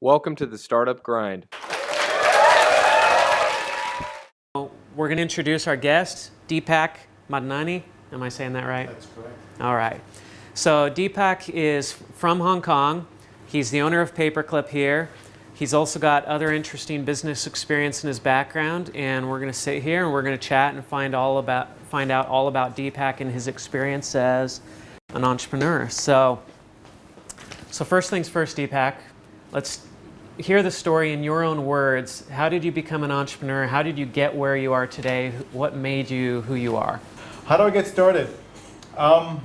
Welcome to the Startup Grind. We're going to introduce our guest, Deepak Madrani. Am I saying that right? That's correct. All right. So Deepak is from Hong Kong. He's the owner of Paperclip here. He's also got other interesting business experience in his background, and we're going to sit here and we're going to chat and find out all about Deepak and his experience as an entrepreneur. So first things first, Deepak. Let's hear the story in your own words. How did you become an entrepreneur? How did you get where you are today? What made you who you are? How do I get started? How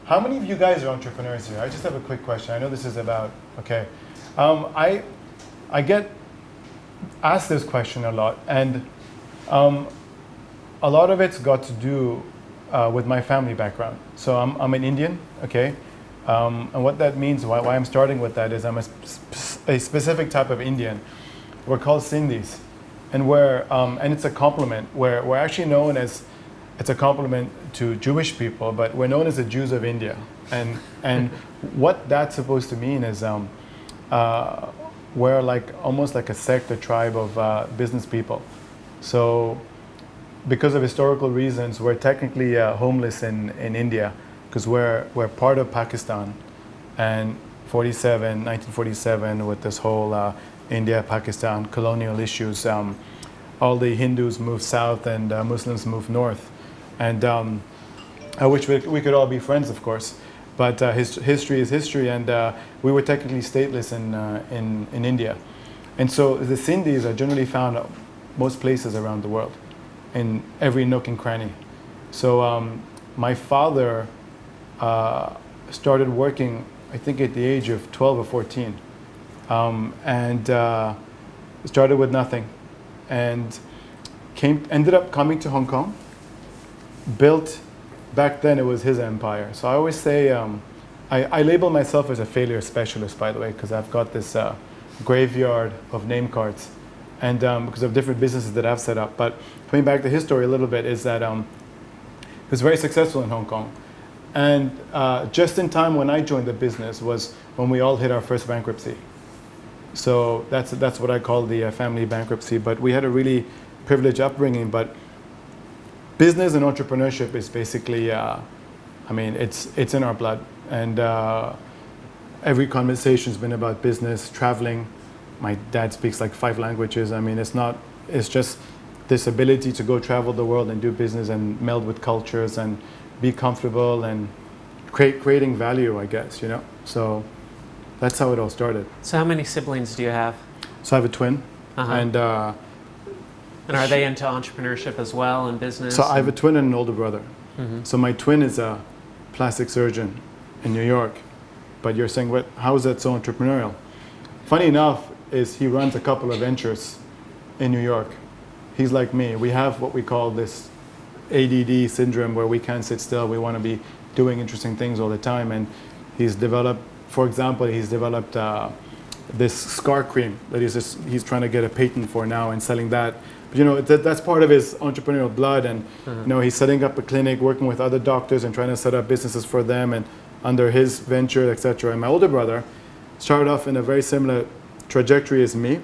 many of you guys are entrepreneurs here? I just have a quick question. I know this is about, okay. I get asked this question a lot, and a lot of it's got to do with my family background. So I'm an Indian, okay? And what that means, why I'm starting with that is I'm a specific type of Indian. We're called Sindhis, and and it's a compliment. We're actually known as, it's a compliment to Jewish people, but we're known as the Jews of India. And what that's supposed to mean is we're like almost like a sect, a tribe of business people. So because of historical reasons, we're technically homeless in India, because we're part of Pakistan, and 1947, with this whole India-Pakistan colonial issues, all the Hindus moved south and Muslims moved north. And I wish we could all be friends, of course, but history is history, and we were technically stateless in India. And so the Sindhis are generally found most places around the world, in every nook and cranny. So my father started working, I think at the age of 12 or 14, and started with nothing, and ended up coming to Hong Kong, built, back then it was his empire. So I always say, I label myself as a failure specialist, by the way, because I've got this graveyard of name cards, and because of different businesses that I've set up. But coming back to his story a little bit, is that he was very successful in Hong Kong. And just in time when I joined the business was when we all hit our first bankruptcy. So that's what I call the family bankruptcy. But we had a really privileged upbringing. But business and entrepreneurship is basically, it's in our blood. And every conversation's been about business, traveling. My dad speaks like 5 languages. I mean, it's just this ability to go travel the world and do business and meld with cultures and be comfortable and creating value, I guess, you know? So that's how it all started. So how many siblings do you have? So I have a twin. Uh-huh. And are they into entrepreneurship as well and business? So I have a twin and an older brother. Mm-hmm. So my twin is a plastic surgeon in New York. But you're saying, how is that so entrepreneurial? Funny enough is he runs a couple of ventures in New York. He's like me. We have what we call this ADD syndrome, where we can't sit still. We want to be doing interesting things all the time. And he's developed, for example, this scar cream that he's trying to get a patent for now and selling that. But you know, that's part of his entrepreneurial blood. And you know, he's setting up a clinic, working with other doctors and trying to set up businesses for them and under his venture, etc. And my older brother started off in a very similar trajectory as me,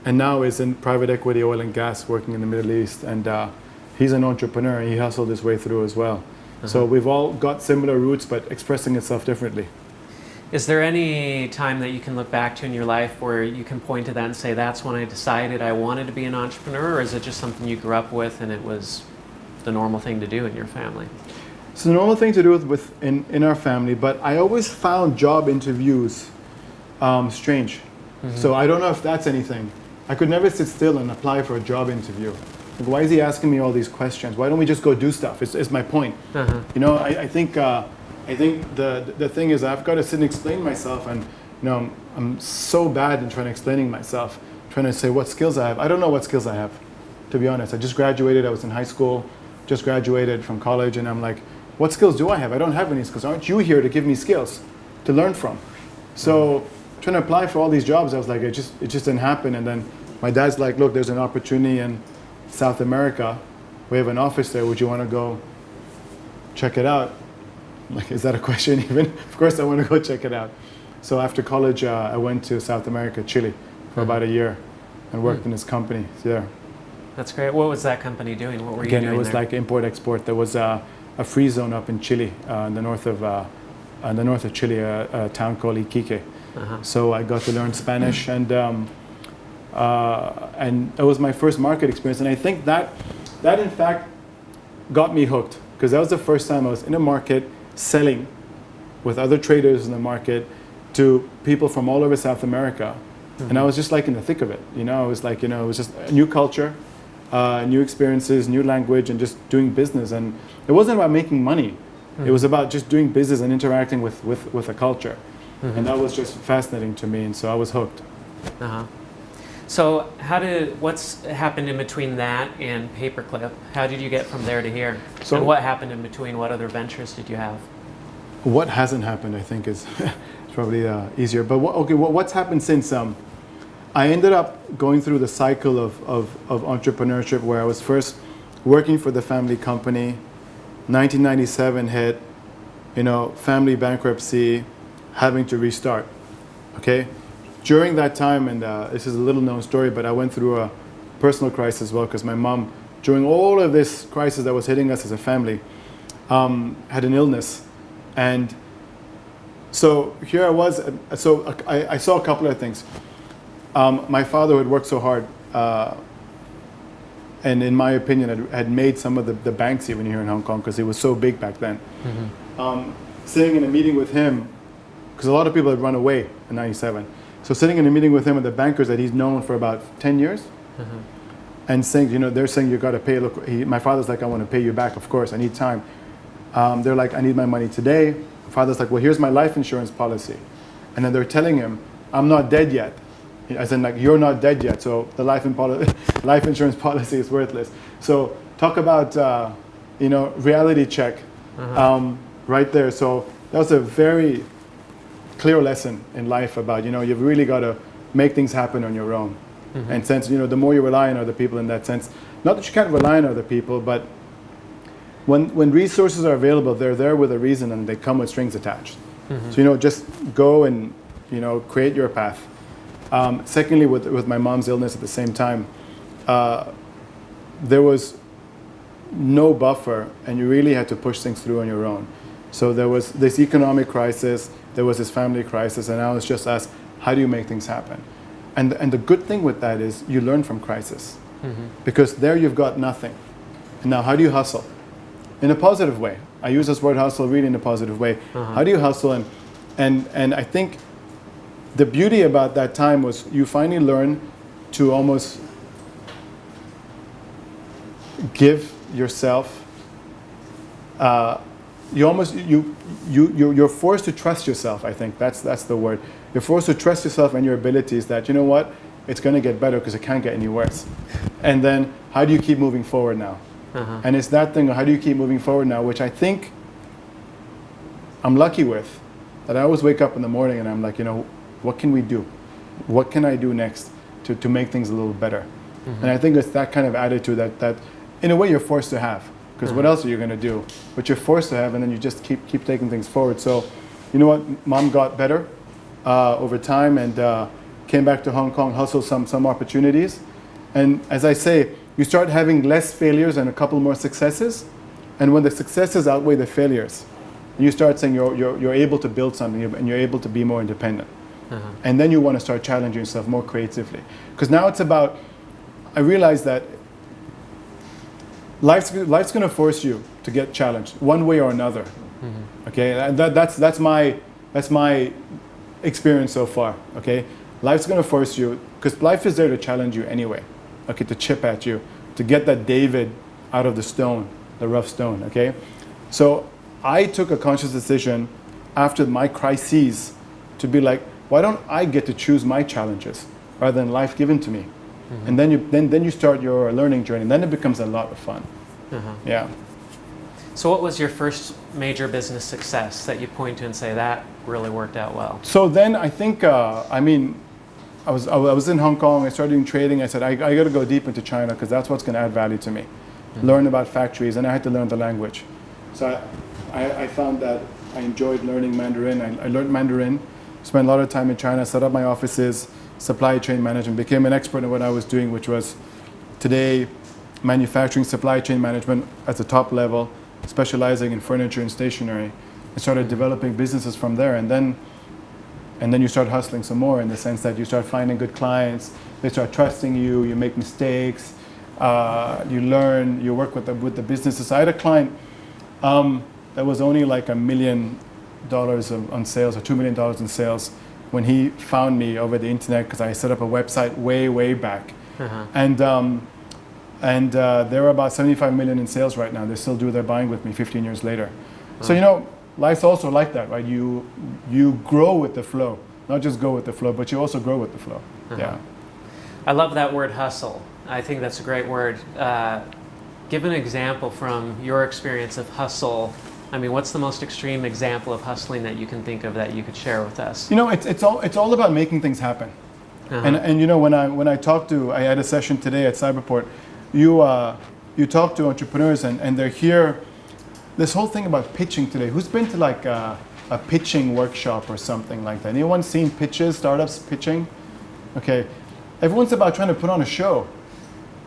and now is in private equity, oil and gas, working in the Middle East. And he's an entrepreneur. He hustled his way through as well. Uh-huh. So we've all got similar roots, but expressing itself differently. Is there any time that you can look back to in your life where you can point to that and say, that's when I decided I wanted to be an entrepreneur, or is it just something you grew up with and it was the normal thing to do in your family? It's the normal thing to do in our family, but I always found job interviews strange. Mm-hmm. So I don't know if that's anything. I could never sit still and apply for a job interview. Like, why is he asking me all these questions? Why don't we just go do stuff? Is my point. Uh-huh. You know, I think the thing is, I've got to sit and explain myself, and you know, I'm so bad in trying to explaining myself, trying to say what skills I have. I don't know what skills I have, to be honest. I just graduated. I was in high school, just graduated from college, and I'm like, what skills do I have? I don't have any skills. Aren't you here to give me skills to learn from? So trying to apply for all these jobs, I was like, it just didn't happen. And then my dad's like, look, there's an opportunity in South America. We have an office there. Would you want to go check it out? I'm like, is that a question even? Of course I want to go check it out. So after college, I went to South America, Chile, for about a year, and worked in this company there. That's great. What was that company doing? What were you Again, doing it was there? like import-export. There was a free zone up in Chile, in the north of Chile, a town called Iquique. So I got to learn Spanish, and it was my first market experience. And I think that in fact got me hooked, because that was the first time I was in a market selling with other traders in the market to people from all over South America. And I was just like in the thick of it. I was like, it was just a new culture, new experiences, new language, and just doing business. And it wasn't about making money. It was about just doing business and interacting with a culture. And that was just fascinating to me, and so I was hooked. So what's happened in between that and Paperclip? How did you get from there to here? So, and what happened in between? What other ventures did you have? What hasn't happened, I think, is probably easier. But what's happened since? I ended up going through the cycle of entrepreneurship, where I was first working for the family company. 1997 hit, family bankruptcy, having to restart. Okay, during that time, and this is a little known story, but I went through a personal crisis as well, because my mom, during all of this crisis that was hitting us as a family, had an illness. And so here I was. So I saw a couple of things. My father had worked so hard, and in my opinion, had made some of the banks even here in Hong Kong, because he was so big back then. Sitting in a meeting with him, because a lot of people had run away in '97. So sitting in a meeting with him and the bankers that he's known for about 10 years, and saying, they're saying, you got to pay. Look, my father's like, I want to pay you back, of course, I need time. They're like, I need my money today. Father's like, well, here's my life insurance policy. And then they're telling him, I'm not dead yet. As in, like, you're not dead yet, so the life insurance policy is worthless. So talk about, reality check right there. So that was a very clear lesson in life about, you've really got to make things happen on your own. And since, the more you rely on other people in that sense, not that you can't rely on other people, but when resources are available, they're there with a reason, and they come with strings attached. So, just go and, create your path. Secondly, with my mom's illness at the same time, there was no buffer, and you really had to push things through on your own. So there was this economic crisis, there was this family crisis, and I was just asked, how do you make things happen? And the good thing with that is you learn from crisis, because there you've got nothing. And now, how do you hustle? In a positive way. I use this word hustle really in a positive way. How do you hustle? And I think the beauty about that time was you finally learn to almost give yourself. You're forced to trust yourself. I think that's the word. You're forced to trust yourself and your abilities. That it's going to get better because it can't get any worse. And then how do you keep moving forward now? And it's that thing. How do you keep moving forward now? Which I think I'm lucky with. That I always wake up in the morning and I'm like, what can we do? What can I do next to make things a little better? And I think it's that kind of attitude that in a way you're forced to have. Because what else are you going to do? But you're forced to have, and then you just keep taking things forward. So, you know what? Mom got better over time, and came back to Hong Kong, hustled some opportunities. And as I say, you start having less failures and a couple more successes. And when the successes outweigh the failures, you start saying you're able to build something, and you're able to be more independent. And then you want to start challenging yourself more creatively. Because now it's about, I realize that life's going to force you to get challenged one way or another. Okay, and that's my experience so far. Okay, life's going to force you, because life is there to challenge you anyway. Okay, to chip at you, to get that David out of the stone, the rough stone. Okay, so I took a conscious decision after my crises to be like, why don't I get to choose my challenges rather than life given to me? And then you start your learning journey, and then it becomes a lot of fun. Yeah. So what was your first major business success that you point to and say that really worked out well? So then I think, I was in Hong Kong, I started doing trading. I said, I got to go deep into China, because that's what's going to add value to me. Learn about factories, and I had to learn the language. So I found that I enjoyed learning Mandarin. I learned Mandarin, spent a lot of time in China, set up my offices, supply chain management, became an expert in what I was doing, which was today manufacturing supply chain management at the top level, specializing in furniture and stationery. I started developing businesses from there, and then you start hustling some more in the sense that you start finding good clients, they start trusting you, you make mistakes, you learn, you work with the businesses. I had a client that was only like $1 million on sales or $2 million in sales when he found me over the internet because I set up a website way back. And they're about 75 million in sales right now. They still do their buying with me 15 years later. So life's also like that, right? You grow with the flow, not just go with the flow, but you also grow with the flow. Yeah. I love that word hustle. I think that's a great word. Give an example from your experience of hustle. I mean, what's the most extreme example of hustling that you can think of that you could share with us? It's all about making things happen. And when I talk to, I had a session today at Cyberport. You talk to entrepreneurs and they're here. This whole thing about pitching today. Who's been to like a pitching workshop or something like that? Anyone seen pitches, startups pitching? Okay, everyone's about trying to put on a show,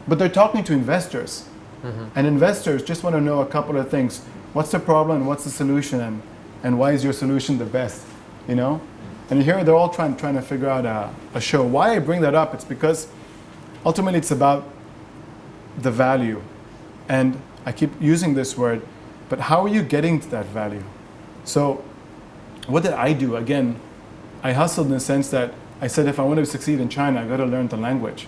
but they're talking to investors, and investors just want to know a couple of things. What's the problem? What's the solution? And why is your solution the best? And here they're all trying to figure out a show. Why I bring that up? It's because ultimately it's about the value, and I keep using this word, but how are you getting to that value? So what did I do? Again, I hustled in the sense that I said if I want to succeed in China, I got to learn the language.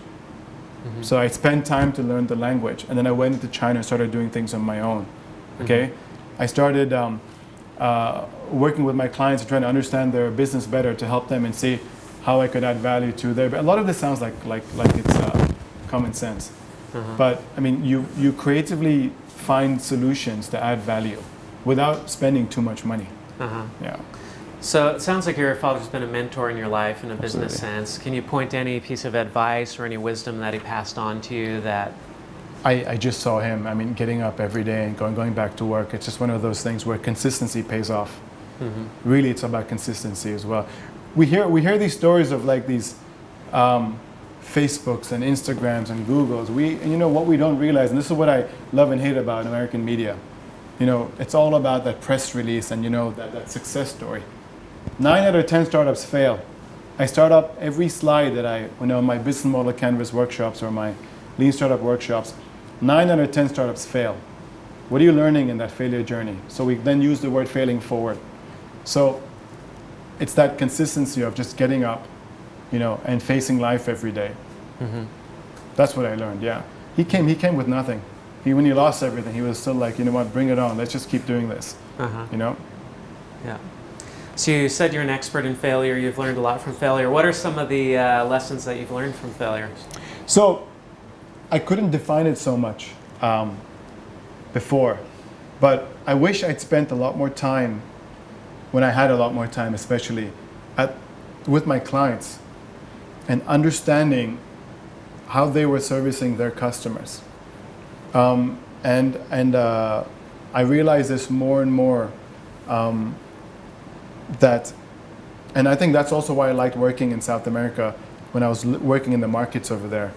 So I spent time to learn the language, and then I went into China and started doing things on my own. Okay, I started working with my clients and trying to understand their business better to help them and see how I could add value to their. A lot of this sounds like it's common sense, but I mean you creatively find solutions to add value without spending too much money. Yeah. So it sounds like your father's been a mentor in your life in a business sense. Can you point to any piece of advice or any wisdom that he passed on to you that? I just saw him, I mean, getting up every day and going back to work. It's just one of those things where consistency pays off. Really, it's about consistency as well. We hear these stories of like these Facebooks and Instagrams and Googles. What we don't realize, and this is what I love and hate about American media. It's all about that press release and that success story. 9 out of 10 startups fail. I start up every slide that my business model canvas workshops or my lean startup workshops. 9 out of 10 startups fail. What are you learning in that failure journey? So we then use the word failing forward. So it's that consistency of just getting up, and facing life every day. That's what I learned. Yeah, he came with nothing. When he lost everything, he was still like, bring it on. Let's just keep doing this. Yeah. So you said you're an expert in failure. You've learned a lot from failure. What are some of the lessons that you've learned from failure? So I couldn't define it so much before, but I wish I'd spent a lot more time when I had a lot more time, especially with my clients and understanding how they were servicing their customers. And I realize this more and more and I think that's also why I liked working in South America when I was working in the markets over there.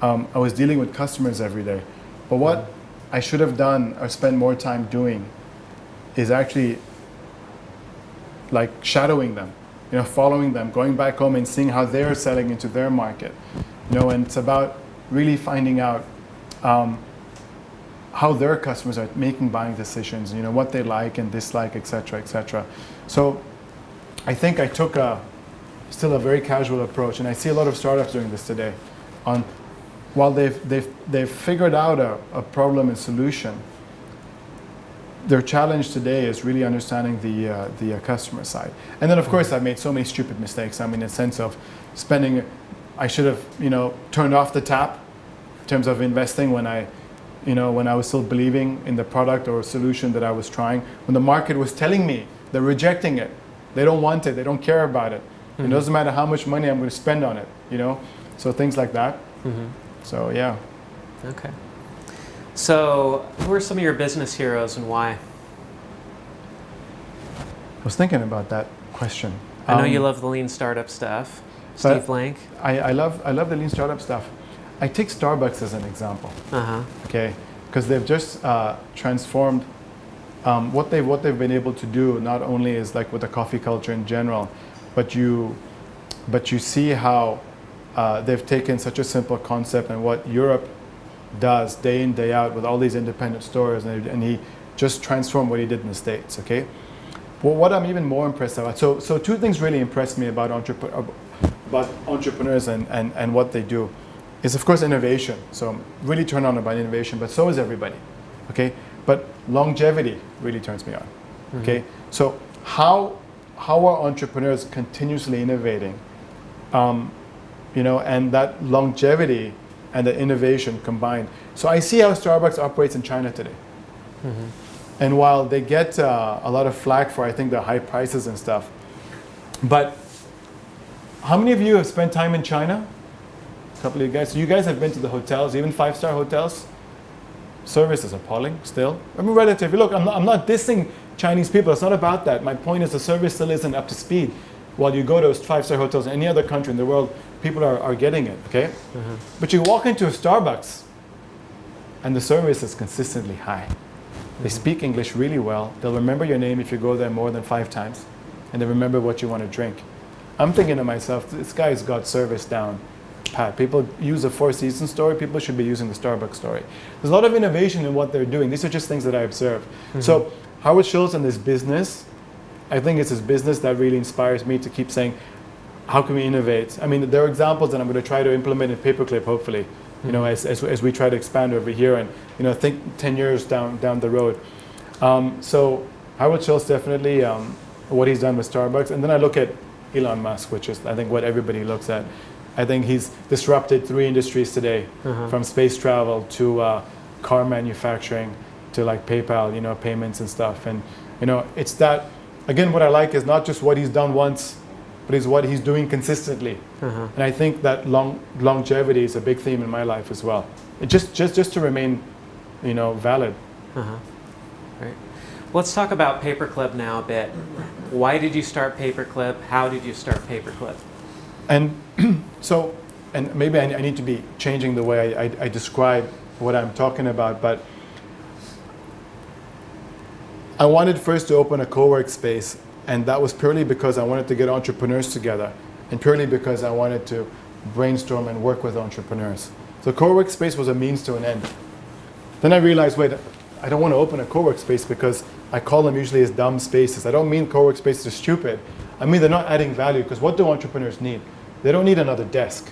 I was dealing with customers every day. But what I should have done or spent more time doing is actually like shadowing them, following them, going back home and seeing how they're selling into their market. And it's about really finding out how their customers are making buying decisions, what they like and dislike, et cetera, et cetera. So I think I took still a very casual approach, and I see a lot of startups doing this today. While they've figured out a problem and solution, their challenge today is really understanding the customer side. And then of course I've made so many stupid mistakes. I mean, in the sense of I should have turned off the tap in terms of investing when I was still believing in the product or solution that I was trying. When the market was telling me they're rejecting it, they don't want it, they don't care about it. It doesn't matter how much money I'm going to spend on it, So things like that. So yeah. Okay. So who are some of your business heroes and why? I was thinking about that question. I know you love the lean startup stuff. Steve Blank. I love the lean startup stuff. I take Starbucks as an example. Okay, because they've just transformed what they've been able to do. Not only is like with the coffee culture in general, but you see how they've taken such a simple concept and what Europe does day in, day out with all these independent stores, and he just transformed what he did in the States, okay? Well, what I'm even more impressed about, so two things really impress me about entrepreneurs and what they do is, of course, innovation. So I'm really turned on about innovation, but so is everybody, okay? But longevity really turns me on, okay? So how are entrepreneurs continuously innovating? And that longevity and the innovation combined. So I see how Starbucks operates in China today. And while they get a lot of flack for, I think, the high prices and stuff, but how many of you have spent time in China? A couple of you guys. So you guys have been to the hotels, even 5-star hotels? Service is appalling still. I mean, relatively. Look, I'm not dissing Chinese people. It's not about that. My point is the service still isn't up to speed. While you go to 5-star hotels in any other country in the world, people are getting it, okay? But you walk into a Starbucks and the service is consistently high. They speak English really well. They'll remember your name if you go there more than 5 times, and they remember what you want to drink. I'm thinking to myself, this guy's got service down pat. People use the Four Seasons story. People should be using the Starbucks story. There's a lot of innovation in what they're doing. These are just things that I observe. So Howard Schultz and his business, I think it's his business that really inspires me to keep saying, how can we innovate? I mean, there are examples that I'm going to try to implement in Paperclip, hopefully, as we try to expand over here and, think 10 years down the road. So Howard Schultz definitely, what he's done with Starbucks. And then I look at Elon Musk, which is, I think, what everybody looks at. I think he's disrupted 3 industries today, from space travel to car manufacturing to like PayPal, payments and stuff. And, it's that, again, what I like is not just what he's done once, but is what he's doing consistently. And I think that longevity is a big theme in my life as well. Just to remain, valid. Right. Let's talk about Paperclip now a bit. Why did you start Paperclip? How did you start Paperclip? And so, and maybe I need to be changing the way I describe what I'm talking about, but I wanted first to open a co-work space, and that was purely because I wanted to get entrepreneurs together, and purely because I wanted to brainstorm and work with entrepreneurs. So co-work space was a means to an end. Then I realized, wait, I don't want to open a co-work space because I call them usually as dumb spaces. I don't mean co-work spaces are stupid. I mean they're not adding value, because what do entrepreneurs need? They don't need another desk.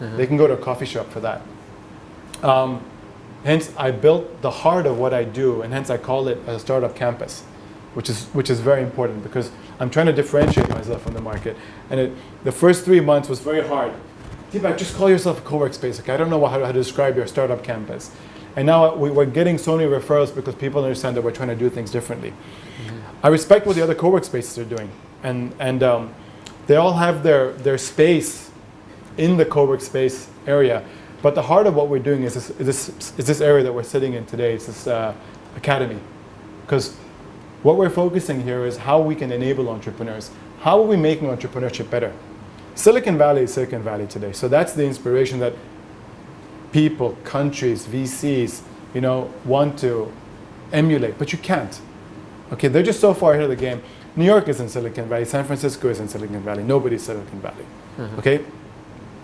They can go to a coffee shop for that. Hence, I built the heart of what I do, and hence I call it a startup campus, which is very important because I'm trying to differentiate myself from the market. And the first 3 months was very hard. Deepak, just call yourself a co-work space. Okay, I don't know how to describe your startup campus. And now we're getting so many referrals because people understand that we're trying to do things differently. I respect what the other co-work spaces are doing, and they all have their space in the co-work space area. But the heart of what we're doing is this area that we're sitting in today. It's this academy. Because what we're focusing here is how we can enable entrepreneurs. How are we making entrepreneurship better? Silicon Valley is Silicon Valley today. So that's the inspiration that people, countries, VCs, want to emulate. But you can't. Okay, they're just so far ahead of the game. New York is in Silicon Valley. San Francisco is in Silicon Valley. Nobody's Silicon Valley. Okay?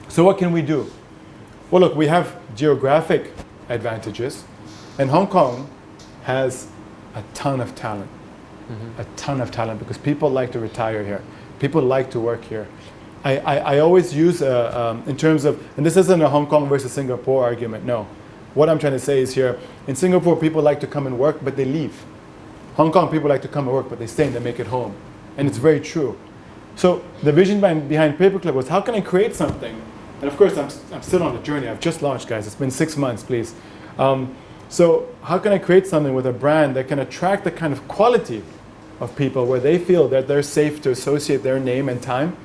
So what can we do? Well, look, we have geographic advantages, and Hong Kong has a ton of talent. A ton of talent, because people like to retire here. People like to work here. I always use, in terms of, and this isn't a Hong Kong versus Singapore argument, no. What I'm trying to say is here, in Singapore, people like to come and work, but they leave. Hong Kong, people like to come and work, but they stay and they make it home. And it's very true. So the vision behind Paperclip was, how can I create something? And of course, I'm still on the journey. I've just launched, guys. It's been 6 months, please. So how can I create something with a brand that can attract the kind of quality of people where they feel that they're safe to associate their name and time,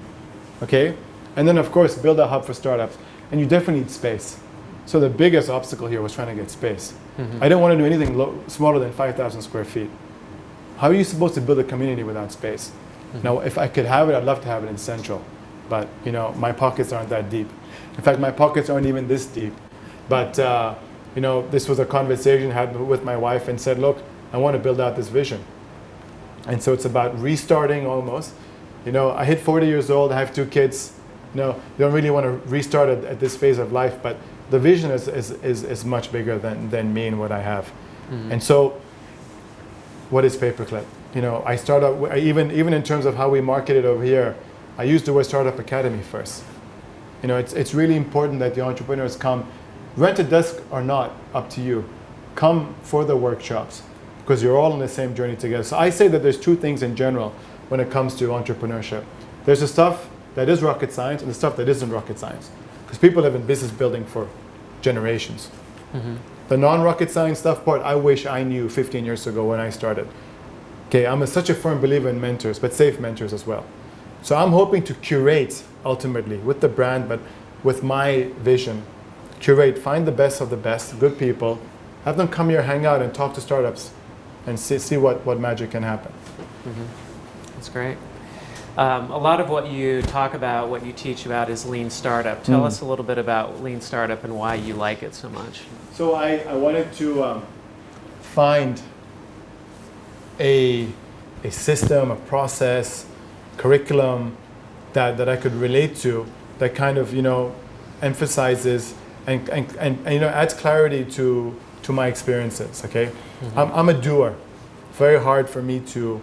okay? And then, of course, build a hub for startups. And you definitely need space. So the biggest obstacle here was trying to get space. I didn't want to do anything smaller than 5,000 square feet. How are you supposed to build a community without space? Now, if I could have it, I'd love to have it in Central, but my pockets aren't that deep. In fact, my pockets aren't even this deep. But this was a conversation I had with my wife, and said, look, I want to build out this vision. And so it's about restarting almost. I hit 40 years old, I have 2 kids. You don't really want to restart at this phase of life, but the vision is much bigger than me and what I have. And so, what is Paperclip? I start out, even in terms of how we market it over here, I use the word Startup Academy first. It's really important that the entrepreneurs come, rent a desk or not, up to you. Come for the workshops, because you're all on the same journey together. So I say that there's 2 things in general when it comes to entrepreneurship. There's the stuff that is rocket science and the stuff that isn't rocket science. Because people have been business building for generations. The non-rocket science stuff part, I wish I knew 15 years ago when I started. Okay, I'm such a firm believer in mentors, but safe mentors as well. So I'm hoping to curate, ultimately, with the brand, but with my vision. Curate, find the best of the best, good people, have them come here, hang out, and talk to startups, and see what magic can happen. That's great. A lot of what you talk about, what you teach about, is lean startup. Tell us a little bit about lean startup and why you like it so much. So I wanted to find a system, a process, curriculum that I could relate to, that kind of emphasizes and adds clarity to my experiences. Okay, I'm a doer. Very hard for me to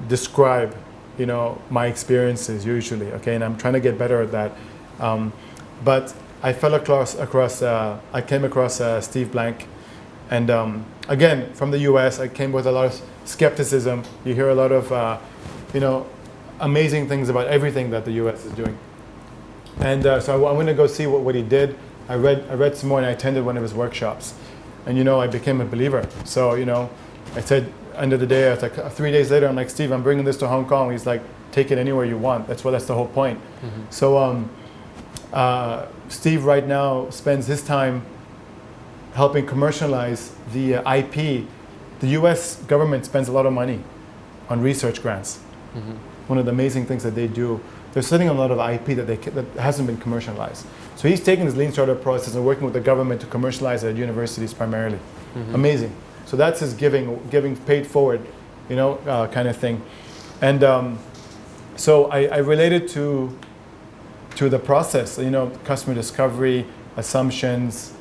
describe my experiences usually. Okay, and I'm trying to get better at that. But I came across Steve Blank, and again, from the US, I came with a lot of skepticism. You hear a lot of amazing things about everything that the US is doing. And so I'm going to go see what he did. I read some more, and I attended one of his workshops. And I became a believer. So I said, end of the day, I was like 3 days later, I'm like, Steve, I'm bringing this to Hong Kong. He's like, take it anywhere you want. That's the whole point. So Steve right now spends his time helping commercialize the IP. The US government spends a lot of money on research grants. One of the amazing things that they do, they're sitting on a lot of IP that hasn't been commercialized. So he's taking this lean startup process and working with the government to commercialize it at universities primarily. Amazing. So that's his giving paid forward, kind of thing. And so I related to the process, customer discovery, assumptions,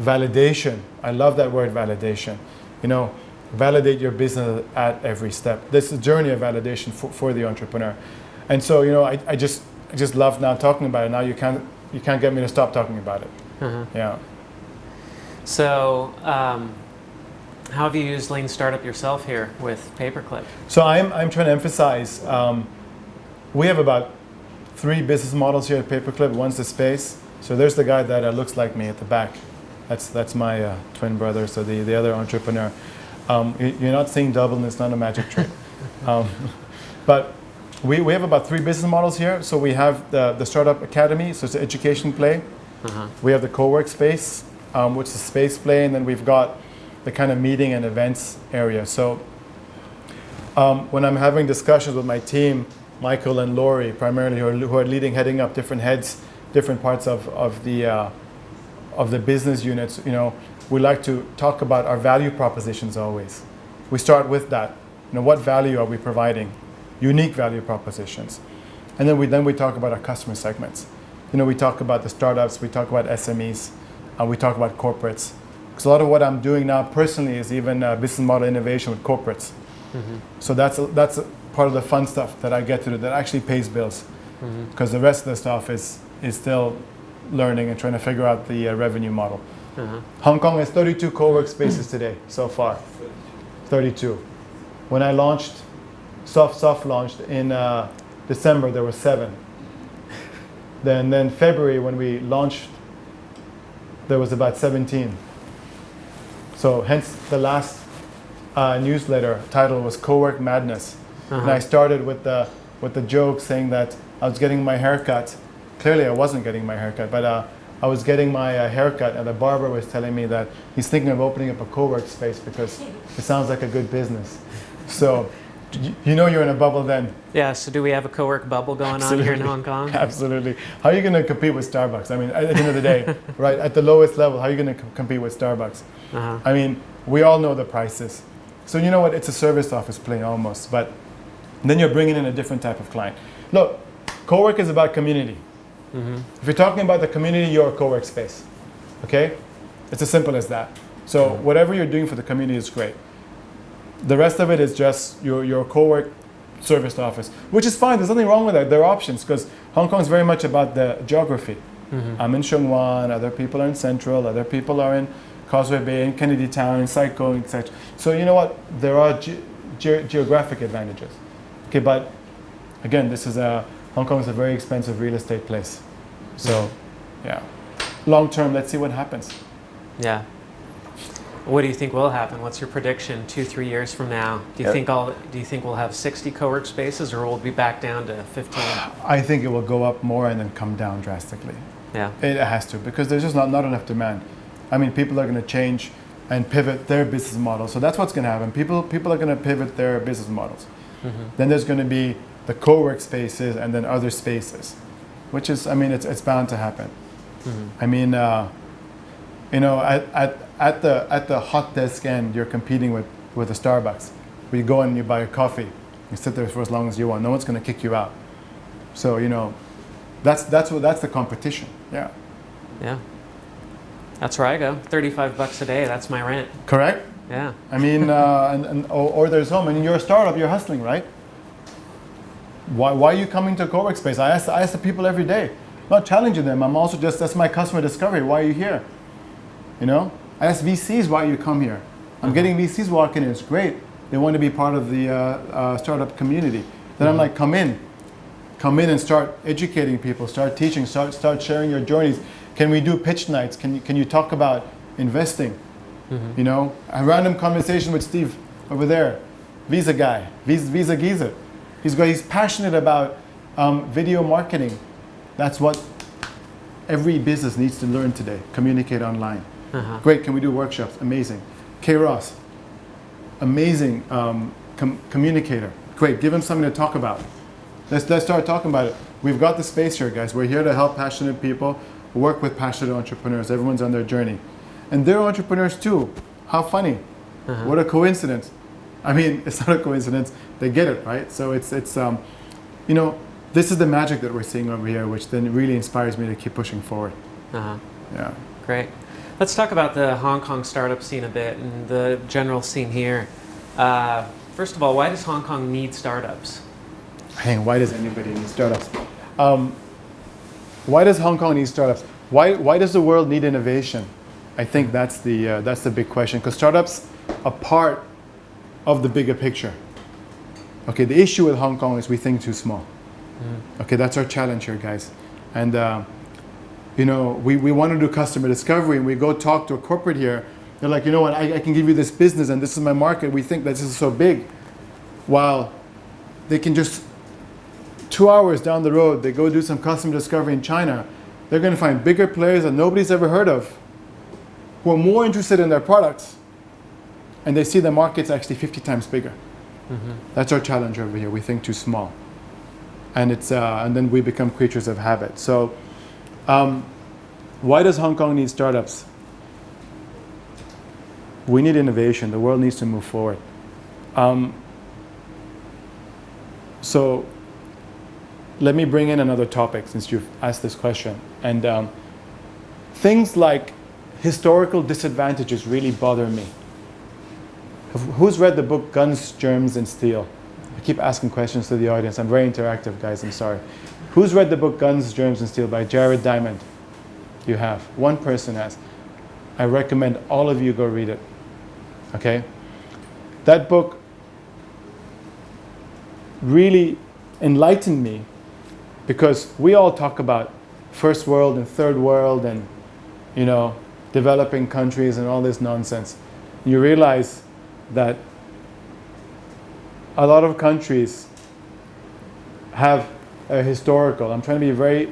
validation. I love that word, validation. Validate your business at every step. This is a journey of validation for the entrepreneur. And so, I just love now talking about it. Now you can't get me to stop talking about it. Yeah. So, how have you used lean startup yourself here with Paperclip? So I'm trying to emphasize. We have about 3 business models here at Paperclip. One's the space. So there's the guy that looks like me at the back. That's my twin brother. So the other entrepreneur. You're not seeing double, and it's not a magic trick. But we have about 3 business models here. So we have the Startup Academy, so it's an education play. We have the co-work space, which is a space play, and then we've got the kind of meeting and events area. So when I'm having discussions with my team, Michael and Lori primarily, who are heading up different parts of the business units, we like to talk about our value propositions always. We start with that. What value are we providing? Unique value propositions. And then we talk about our customer segments. We talk about the startups, we talk about SMEs, we talk about corporates. Because a lot of what I'm doing now personally is even business model innovation with corporates. So that's a part of the fun stuff that I get to do that actually pays bills. Because the rest of the stuff is still learning and trying to figure out the revenue model. Hong Kong has 32 co-work spaces today, so far. 32. When I launched, soft launched in December, there were 7. Then February, when we launched, there was about 17. So hence the last newsletter title was Co-work Madness. And I started with the joke saying that I was getting my haircut. Clearly I wasn't getting my haircut, but I was getting my haircut, and the barber was telling me that he's thinking of opening up a co-work space because it sounds like a good business. So you know you're in a bubble then. Yeah, so do we have a co-work bubble going on here in Hong Kong? Absolutely. How are you going to compete with Starbucks? I mean, at the end of the day, right, at the lowest level, how are you going to compete with Starbucks? Uh-huh. I mean, we all know the prices. So you know what? It's a service office play almost, but then you're bringing in a different type of client. Look, co-work is about community. If you're talking about the community, you're a co-work space. Okay? It's as simple as that. So whatever you're doing for the community is great. The rest of it is just your co-work service office, which is fine. There's nothing wrong with that. There are options because Hong Kong is very much about the geography. I'm in Sheung Wan, other people are in Central, other people are in Causeway Bay, in Kennedy Town, in Saikou, etc. So you know what? There are geographic advantages. Okay, but again, Hong Kong is a very expensive real estate place. So, yeah, long term, let's see what happens. Yeah. What do you think will happen? What's your prediction 2-3 years from now? Do you think we'll have 60 co-work spaces, or will we be back down to 15? I think it will go up more and then come down drastically. Yeah. It has to, because there's just not enough demand. I mean, people are going to change and pivot their business model. So that's what's going to happen. People are going to pivot their business models. Then there's going to be the co-work spaces and then other spaces, which is, I mean, it's bound to happen. I mean, you know, at the hot desk end, you're competing with a Starbucks. Where you go in and you buy a coffee, you sit there for as long as you want. No one's going to kick you out. So you know, that's the competition. Yeah. Yeah. That's where I go. $35 a day. That's my rent. Correct. Yeah. I mean, or there's home. I mean, you're a startup. You're hustling, right? Why are you coming to a co-work space? I ask the people every day. I'm not challenging them. I'm also that's my customer discovery. Why are you here? You know, I ask VCs why you come here. I'm getting VCs walking in. It's great. They want to be part of the startup community. Then I'm like, come in and start educating people, start teaching, start sharing your journeys. Can we do pitch nights? Can you talk about investing? You know, a random conversation with Steve over there, Visa guy, Visa geezer. He's passionate about video marketing. That's what every business needs to learn today. Communicate online. Great. Can we do workshops? Amazing. K. Ross, amazing communicator. Great. Give him something to talk about. Let's start talking about it. We've got the space here, guys. We're here to help passionate people work with passionate entrepreneurs. Everyone's on their journey, and they're entrepreneurs too. How funny! What a coincidence! I mean, it's not a coincidence. They get it, right? So it's you know, this is the magic that we're seeing over here, which then really inspires me to keep pushing forward. Yeah. Great. Let's talk about the Hong Kong startup scene a bit and the general scene here. First of all, why does Hong Kong need startups? Hey, why does anybody need startups? Why does Hong Kong need startups? Why does the world need innovation? I think that's the big question, because startups are part of the bigger picture. Okay, the issue with Hong Kong is we think too small. Okay, that's our challenge here, guys. And you know, we want to do customer discovery, and we go talk to a corporate here. They're like, you know what, I can give you this business, and this is my market. We think that this is so big. While they can just 2 hours down the road, they go do some customer discovery in China. They're going to find bigger players that nobody's ever heard of, who are more interested in their products, and they see the market's actually 50 times bigger. That's our challenge over here. We think too small, and and then we become creatures of habit. So, why does Hong Kong need startups? We need innovation. The world needs to move forward. So, let me bring in another topic since you've asked this question. And things like historical disadvantages really bother me. Who's read the book Guns, Germs, and Steel? I keep asking questions to the audience. I'm very interactive, guys. I'm sorry. Who's read the book Guns, Germs, and Steel by Jared Diamond? You have. One person has. I recommend all of you go read it. Okay? That book really enlightened me, because we all talk about first world and third world and, you know, developing countries and all this nonsense. You realize that a lot of countries have a historical, I'm trying to be very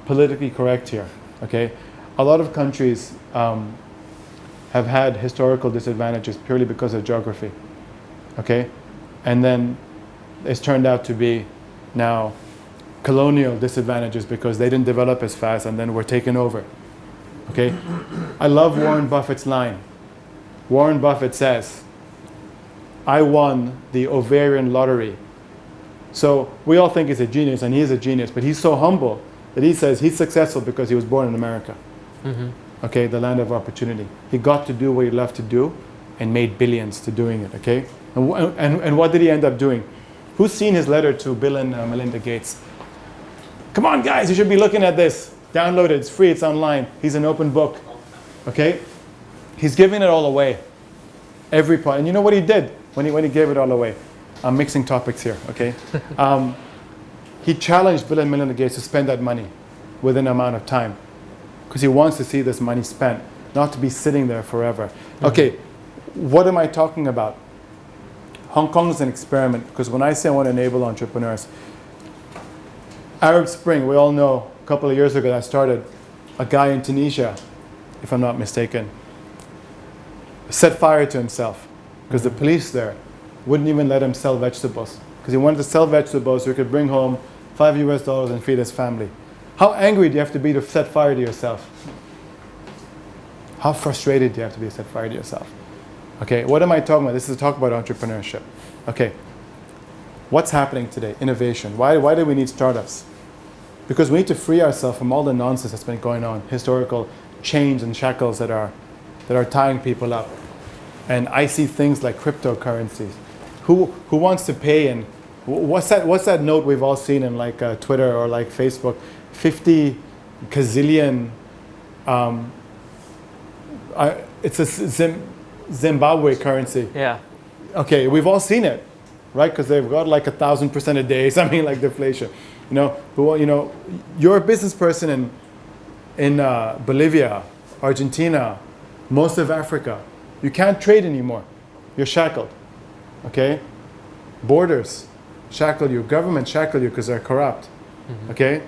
politically correct here, okay? A lot of countries have had historical disadvantages purely because of geography, okay? And then it's turned out to be now colonial disadvantages because they didn't develop as fast and then were taken over. Okay? I love Warren Buffett's line. Warren Buffett says, I won the ovarian lottery. So we all think he's a genius, and he is a genius, but he's so humble that he says he's successful because he was born in America. Okay, the land of opportunity. He got to do what he loved to do and made billions to doing it, okay? And what did he end up doing? Who's seen his letter to Bill and Melinda Gates? Come on, guys, you should be looking at this. Download it, it's free, it's online. He's an open book, okay? He's giving it all away. Every part. And you know what he did when he gave it all away? I'm mixing topics here, okay? He challenged Bill and Melinda Gates to spend that money within an amount of time because he wants to see this money spent, not to be sitting there forever. Okay, what am I talking about? Hong Kong is an experiment because when I say I want to enable entrepreneurs, Arab Spring, we all know a couple of years ago that started, a guy in Tunisia, if I'm not mistaken, set fire to himself because the police there wouldn't even let him sell vegetables because he wanted to sell vegetables so he could bring home $5 and feed his family. How angry do you have to be to set fire to yourself? How frustrated do you have to be to set fire to yourself? Okay, what am I talking about? This is a talk about entrepreneurship. Okay, what's happening today? Innovation. Why do we need startups? Because we need to free ourselves from all the nonsense that's been going on, historical chains and shackles that are tying people up. And I see things like cryptocurrencies. Who wants to pay? And what's that note we've all seen in like Twitter or like Facebook? 50 gazillion. It's a Zimbabwe currency. Yeah. Okay, we've all seen it, right? Because they've got like 1,000% a day, something like deflation. You're a business person in Bolivia, Argentina, most of Africa. You can't trade anymore. You're shackled. Okay? Borders shackle you. Government shackle you because they're corrupt. Okay?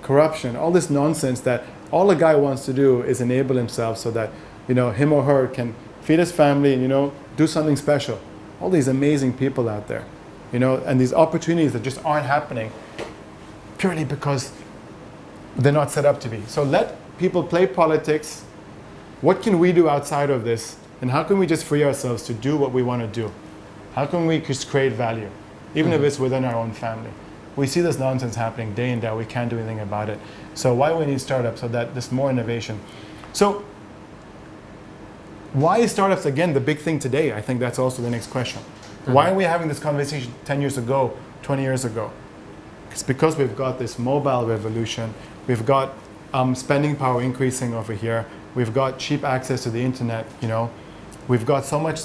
Corruption. All this nonsense that all a guy wants to do is enable himself so that him or her can feed his family and do something special. All these amazing people out there, and these opportunities that just aren't happening purely because they're not set up to be. So let people play politics. What can we do outside of this? And how can we just free ourselves to do what we want to do? How can we just create value, even if it's within our own family? We see this nonsense happening day in day out. We can't do anything about it. So why do we need startups? So that there's more innovation. So why is startups, again, the big thing today? I think that's also the next question. Why are we having this conversation 10 years ago, 20 years ago? It's because we've got this mobile revolution. We've got spending power increasing over here. We've got cheap access to the internet, We've got so much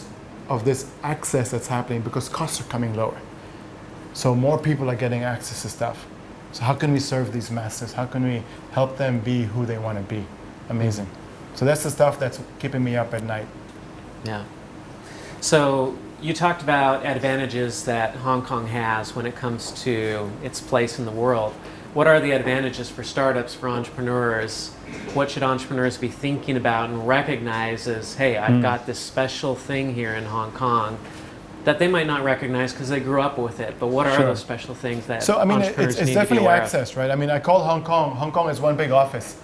of this access that's happening because costs are coming lower. So more people are getting access to stuff. So how can we serve these masses? How can we help them be who they want to be? Amazing. So that's the stuff that's keeping me up at night. Yeah. So you talked about advantages that Hong Kong has when it comes to its place in the world. What are the advantages for startups, for entrepreneurs? What should entrepreneurs be thinking about and recognize as, hey, I've got this special thing here in Hong Kong that they might not recognize because they grew up with it. But what are those special things that entrepreneurs it's need definitely to be aware access, right? I mean, I call Hong Kong is one big office.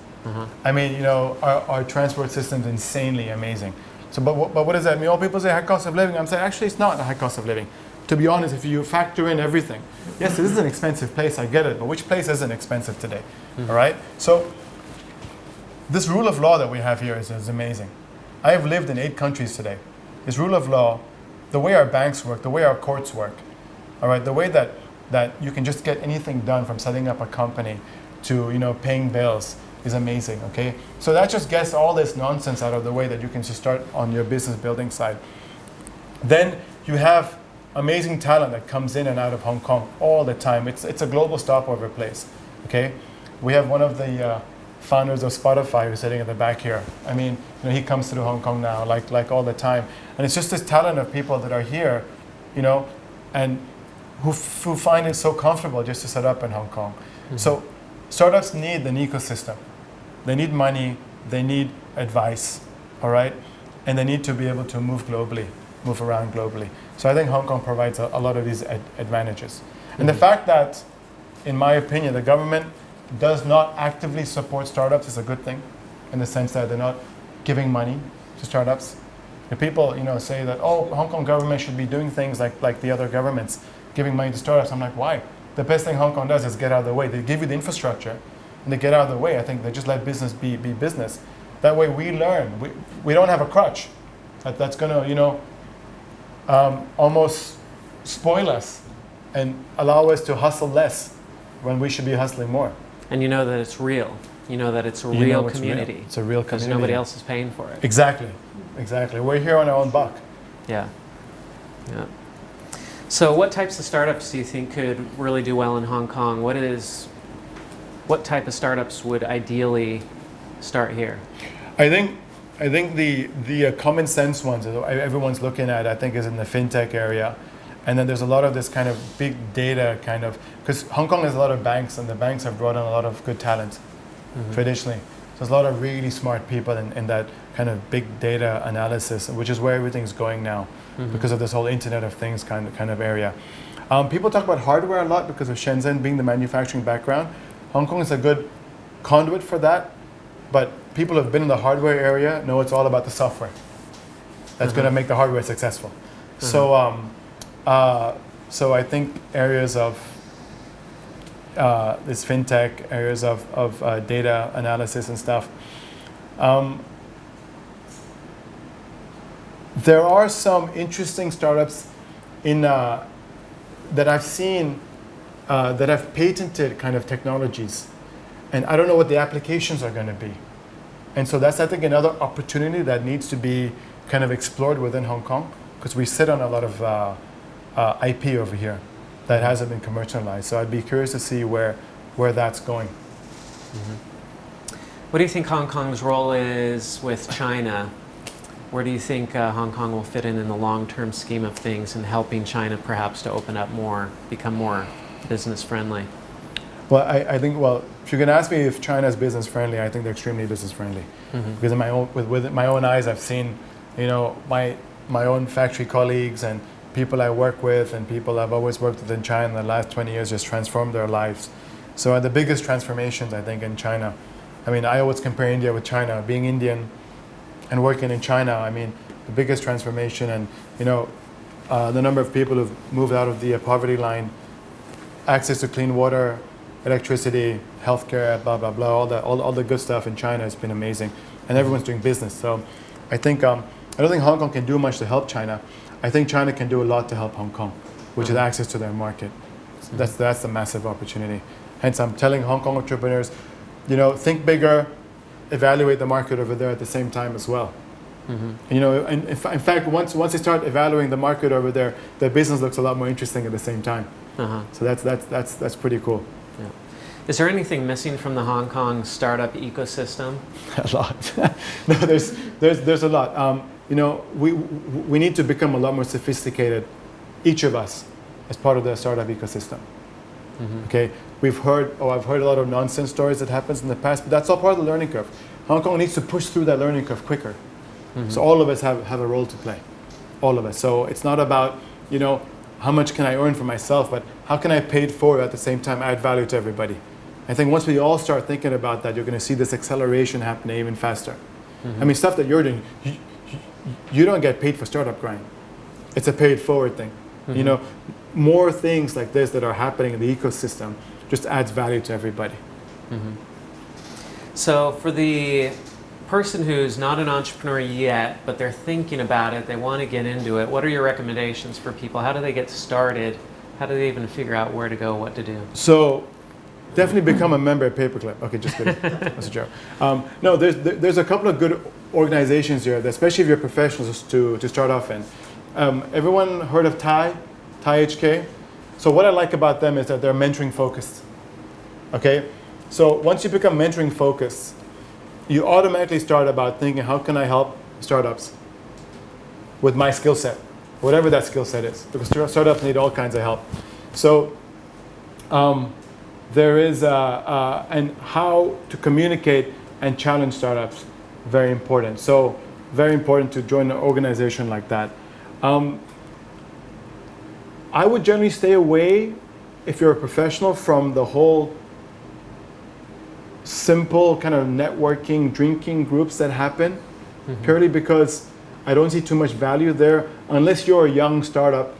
I mean, our transport system is insanely amazing. So, but what does that mean? All people say high cost of living. I'm saying, actually, it's not a high cost of living. To be honest, if you factor in everything, yes, this is an expensive place, I get it, but which place isn't expensive today, all right? So this rule of law that we have here is amazing. I have lived in 8 countries today. This rule of law, the way our banks work, the way our courts work, all right, the way that you can just get anything done from setting up a company to paying bills is amazing, okay? So that just gets all this nonsense out of the way that you can just start on your business building side. Then you have amazing talent that comes in and out of Hong Kong all the time. It's a global stopover place, okay? We have one of the founders of Spotify who's sitting at the back here. I mean, he comes through Hong Kong now, like all the time. And it's just this talent of people that are here, and who find it so comfortable just to set up in Hong Kong. So startups need an ecosystem. They need money, they need advice, all right? And they need to be able to move globally. move around globally. So I think Hong Kong provides a lot of these advantages. And the fact that, in my opinion, the government does not actively support startups is a good thing, in the sense that they're not giving money to startups. The people, say that, oh, Hong Kong government should be doing things like the other governments, giving money to startups. I'm like, why? The best thing Hong Kong does is get out of the way. They give you the infrastructure, and they get out of the way. I think they just let business be business. That way we learn. We don't have a crutch that's going to, almost spoil us and allow us to hustle less when we should be hustling more. And you know that it's real. You know that it's a real community. It's a real community. Because nobody else is paying for it. Exactly. We're here on our own buck. Yeah. So what types of startups do you think could really do well in Hong Kong? What type of startups would ideally start here? I think the common sense ones that everyone's looking at, I think, is in the fintech area. And then there's a lot of this kind of big data because Hong Kong has a lot of banks, and the banks have brought in a lot of good talent traditionally. So there's a lot of really smart people in that kind of big data analysis, which is where everything's going now because of this whole Internet of Things kind of area. People talk about hardware a lot because of Shenzhen being the manufacturing background. Hong Kong is a good conduit for that, but people who have been in the hardware area know it's all about the software that's going to make the hardware successful. So I think areas of this fintech, areas of data analysis and stuff. There are some interesting startups that I've seen that have patented kind of technologies, and I don't know what the applications are going to be. And so that's, I think, another opportunity that needs to be kind of explored within Hong Kong, because we sit on a lot of IP over here that hasn't been commercialized. So I'd be curious to see where that's going. What do you think Hong Kong's role is with China? Where do you think Hong Kong will fit in the long-term scheme of things in helping China perhaps to open up more, become more business friendly? Well, I think, if you're going to ask me if China is business friendly, I think they're extremely business friendly. Because with my own eyes, I've seen, my own factory colleagues and people I work with and people I've always worked with in China in the last 20 years just transformed their lives. So the biggest transformations, I think, in China. I mean, I always compare India with China. Being Indian and working in China, I mean, the biggest transformation, and the number of people who've moved out of the poverty line, access to clean water, electricity, healthcare, blah blah blah, all the good stuff in China has been amazing, and everyone's doing business. So I think I don't think Hong Kong can do much to help China. I think China can do a lot to help Hong Kong, which is access to their market. That's a massive opportunity. Hence, I'm telling Hong Kong entrepreneurs, think bigger, evaluate the market over there at the same time as well. And, in fact, once they start evaluating the market over there, their business looks a lot more interesting at the same time. So that's pretty cool. Yeah. Is there anything missing from the Hong Kong startup ecosystem? A lot. No, there's a lot. We need to become a lot more sophisticated, each of us, as part of the startup ecosystem. Okay, I've heard a lot of nonsense stories that happens in the past, but that's all part of the learning curve. Hong Kong needs to push through that learning curve quicker. So all of us have a role to play, all of us. So it's not about, how much can I earn for myself, but how can I pay it forward at the same time, add value to everybody. I think once we all start thinking about that, you're going to see this acceleration happening even faster. I mean, stuff that you're doing, you don't get paid for Startup Grind. It's a paid forward thing. More things like this that are happening in the ecosystem just adds value to everybody. So for the person who's not an entrepreneur yet, but they're thinking about it, they want to get into it, what are your recommendations for people? How do they get started? How do they even figure out where to go, what to do? So definitely become a member at Paperclip. Okay, just kidding. That's a joke. No, there's a couple of good organizations here, that especially if you're professionals to start off in. Everyone heard of Thai HK? So what I like about them is that they're mentoring focused. Okay? So once you become mentoring focused, you automatically start about thinking, how can I help startups with my skill set, whatever that skill set is, because startups need all kinds of help. So there is, and how to communicate and challenge startups, very important. So very important to join an organization like that. I would generally stay away, if you're a professional, from the whole simple kind of networking, drinking groups that happen, purely because I don't see too much value there unless you're a young startup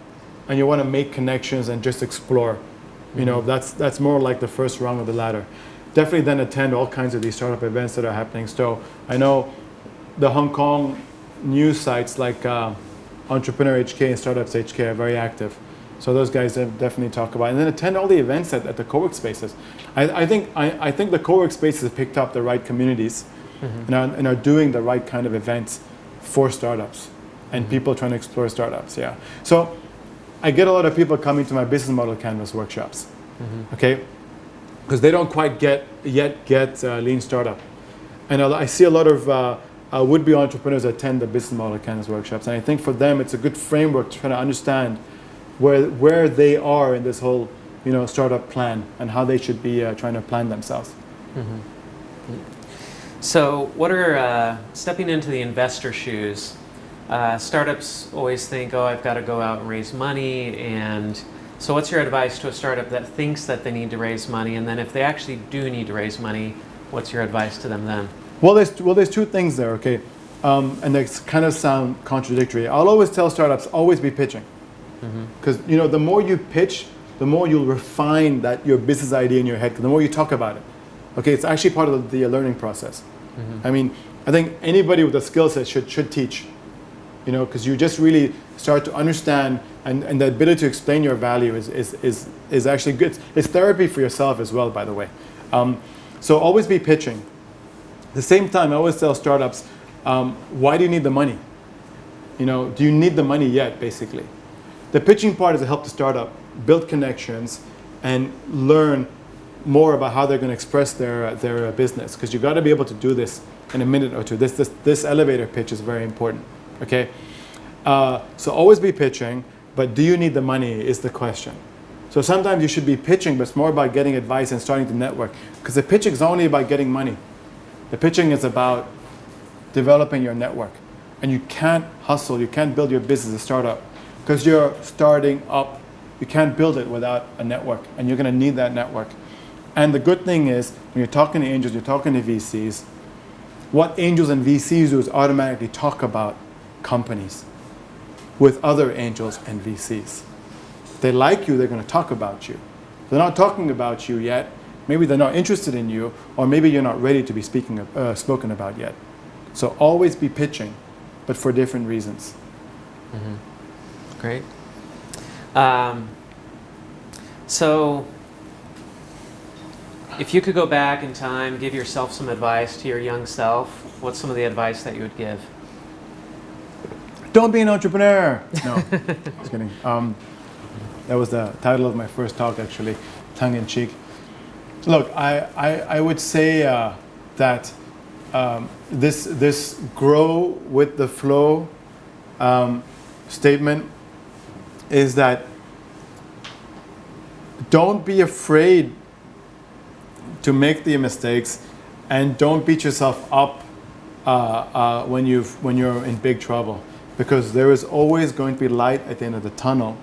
and you want to make connections and just explore. You know, that's more like the first rung of the ladder. Definitely then attend all kinds of these startup events that are happening. So I know the Hong Kong news sites like Entrepreneur HK and Startups HK are very active. So those guys definitely talk about it. And then attend all the events at the co-work spaces. I think the co-work spaces have picked up the right communities and are doing the right kind of events for startups and people trying to explore startups. Yeah. So I get a lot of people coming to my business model canvas workshops, okay? Because they don't quite get lean startup. And I see a lot of would-be entrepreneurs attend the business model canvas workshops. And I think for them, it's a good framework to try to understand where they are in this whole, startup plan and how they should be trying to plan themselves. So what are, stepping into the investor shoes, startups always think, oh, I've got to go out and raise money. And so what's your advice to a startup that thinks that they need to raise money? And then if they actually do need to raise money, what's your advice to them then? Well, there's two things there, okay? And they kind of sound contradictory. I'll always tell startups, always be pitching. Because the more you pitch, the more you'll refine your business idea in your head, the more you talk about it. Okay, it's actually part of the learning process. I mean, I think anybody with a skill set should teach, because you just really start to understand, and the ability to explain your value is actually good. It's therapy for yourself as well, by the way. So always be pitching. At the same time, I always tell startups, why do you need the money? Do you need the money yet, basically? The pitching part is to help the startup build connections and learn more about how they're going to express their business, because you've got to be able to do this in a minute or two. This elevator pitch is very important, okay? So always be pitching, but do you need the money is the question. So sometimes you should be pitching, but it's more about getting advice and starting to network, because the pitching is only about getting money. The pitching is about developing your network, and you can't hustle, you can't build your business as a startup, because you're starting up. You can't build it without a network, and you're going to need that network. And the good thing is, when you're talking to angels, you're talking to VCs, what angels and VCs do is automatically talk about companies with other angels and VCs. If they like you, they're going to talk about you. If they're not talking about you yet, maybe they're not interested in you, or maybe you're not ready to be spoken about yet. So always be pitching, but for different reasons. Great. So if you could go back in time, give yourself some advice to your young self, what's some of the advice that you would give? Don't be an entrepreneur. No, just kidding. That was the title of my first talk, actually, tongue in cheek. Look, I would say that this grow with the flow statement is that don't be afraid to make the mistakes, and don't beat yourself up when you're in big trouble, because there is always going to be light at the end of the tunnel,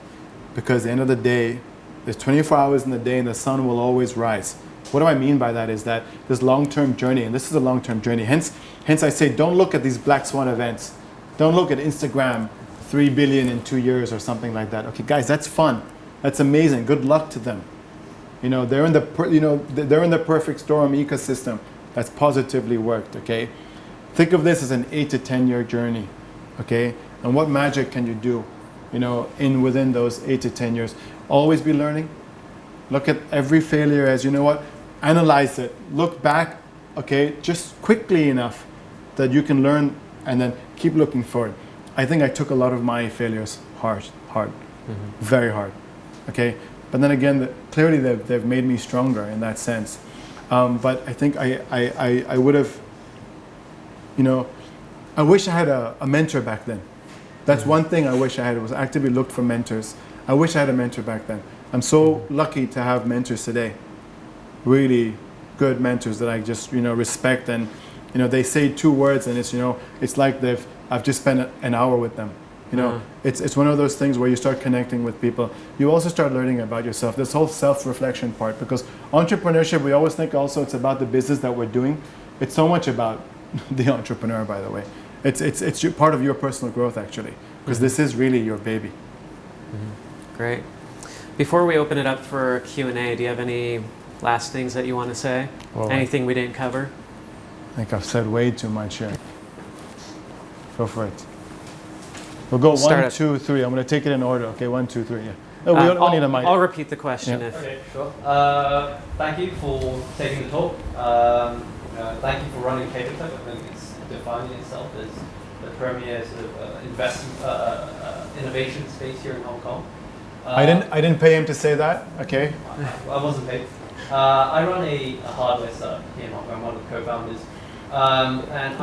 because at the end of the day, there's 24 hours in the day and the sun will always rise. What do I mean by that is that this long-term journey, and this is a long-term journey, hence I say don't look at these black swan events. Don't look at Instagram, 3 billion in 2 years or something like that. Okay, guys, that's fun. That's amazing. Good luck to them. They're in the perfect storm ecosystem that's positively worked, okay? Think of this as an 8 to 10 year journey, okay? And what magic can you do, within those 8 to 10 years? Always be learning. Look at every failure as, analyze it. Look back, okay, just quickly enough that you can learn, and then keep looking forward. I think I took a lot of my failures hard, very hard, okay? But then again, clearly they've made me stronger in that sense. But I think I would have, I wish I had a mentor back then. That's one thing I wish I had, was actively looked for mentors. I wish I had a mentor back then. I'm so lucky to have mentors today. Really good mentors that I just, respect, and, they say 2 words and it's, it's like I've just spent an hour with them. You know, it's one of those things where you start connecting with people. You also start learning about yourself. This whole self-reflection part, because entrepreneurship, we always think also it's about the business that we're doing. It's so much about the entrepreneur, by the way. It's part of your personal growth, actually, because this is really your baby. Great. Before we open it up for Q&A, do you have any last things that you want to say? Well, Anything we didn't cover? I think I've said way too much here. Go for it. We'll go Start 1, 2, 3. I'm going to take it in order. Okay, 1, 2, 3. Yeah. No, we don't need a mic. I'll repeat the question. Yeah. If Okay, sure. Thank you for taking the talk. Thank you for running Paperclip. I think it's defining itself as the premier sort of innovation space here in Hong Kong. I didn't pay him to say that. Okay. I wasn't paid. I run a hardware startup here in Hong Kong. I'm one of the co-founders.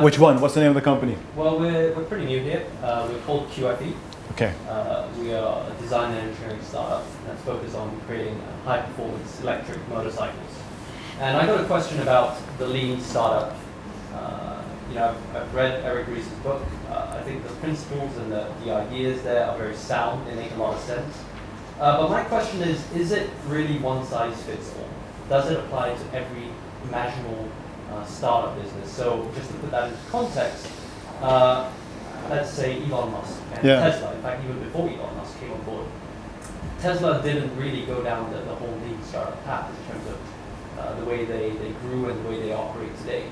Which one? What's the name of the company? Well, we're pretty new here. We're called QFE. Okay. We are a design and engineering startup that's focused on creating high-performance electric motorcycles. And I got a question about the lean startup. I've read Eric Ries's book. I think the principles and the ideas there are very sound. They make a lot of sense. But my question is it really one size fits all? Does it apply to every imaginable startup business? So just to put that into context, let's say Elon Musk and Tesla. In fact, even before Elon Musk came on board, Tesla didn't really go down the whole lean startup path in terms of the way they grew and the way they operate today.